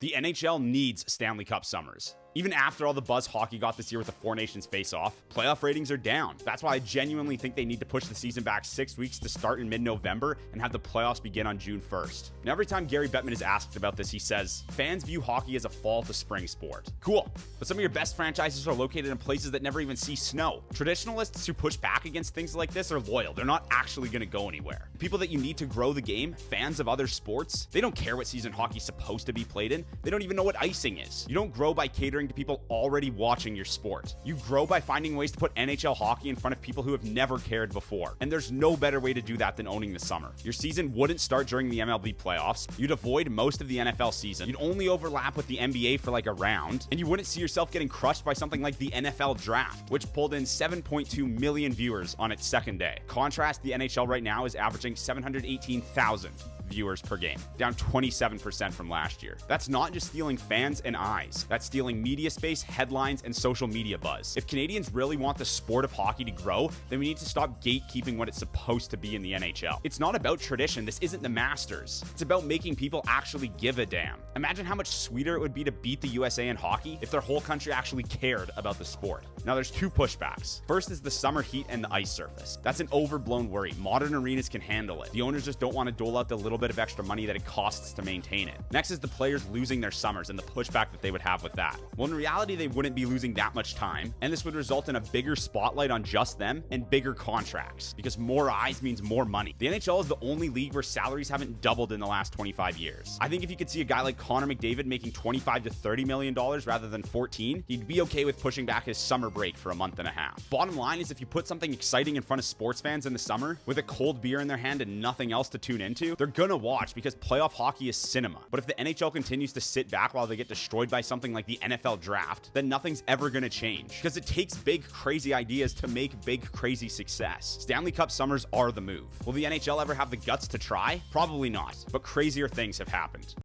The NHL needs Stanley Cup Summers. Even after all the buzz hockey got this year with the Four Nations face-off, playoff ratings are down. That's why I genuinely think they need to push the season back 6 weeks to start in mid-November and have the playoffs begin on June 1st. Now, every time Gary Bettman is asked about this, he says, fans view hockey as a fall to spring sport. Cool, but some of your best franchises are located in places that never even see snow. Traditionalists who push back against things like this are loyal. They're not actually going to go anywhere. People that you need to grow the game, fans of other sports, they don't care what season hockey's supposed to be played in. They don't even know what icing is. You don't grow by catering to people already watching your sport. You grow by finding ways to put NHL hockey in front of people who have never cared before. And there's no better way to do that than owning the summer. Your season wouldn't start during the MLB playoffs. You'd avoid most of the NFL season. You'd only overlap with the NBA for like a round. And you wouldn't see yourself getting crushed by something like the NFL draft, which pulled in 7.2 million viewers on its second day. Contrast, the NHL right now is averaging 718,000 viewers per game, down 27% from last year. That's not just stealing fans and eyes. That's stealing media space, headlines, and social media buzz. If Canadians really want the sport of hockey to grow, then we need to stop gatekeeping what it's supposed to be in the NHL. It's not about tradition. This isn't the Masters. It's about making people actually give a damn. Imagine how much sweeter it would be to beat the USA in hockey if their whole country actually cared about the sport. Now, there's two pushbacks. First is the summer heat and the ice surface. That's an overblown worry. Modern arenas can handle it. The owners just don't want to dole out the little bit of extra money that it costs to maintain it. Next is the players losing their summers and the pushback that they would have with that. Well, in reality, they wouldn't be losing that much time, and this would result in a bigger spotlight on just them and bigger contracts, because more eyes means more money. The NHL is the only league where salaries haven't doubled in the last 25 years. I think if you could see a guy like Connor McDavid making $25 to $30 million rather than 14, he'd be okay with pushing back his summer break for a month and a half. Bottom line is, if you put something exciting in front of sports fans in the summer with a cold beer in their hand and nothing else to tune into, they're gonna watch, because playoff hockey is cinema. But if the NHL continues to sit back while they get destroyed by something like the NFL draft, then nothing's ever gonna change, because it takes big, crazy ideas to make big, crazy success. Stanley Cup Summers are the move. Will the NHL ever have the guts to try? Probably not, but crazier things have happened.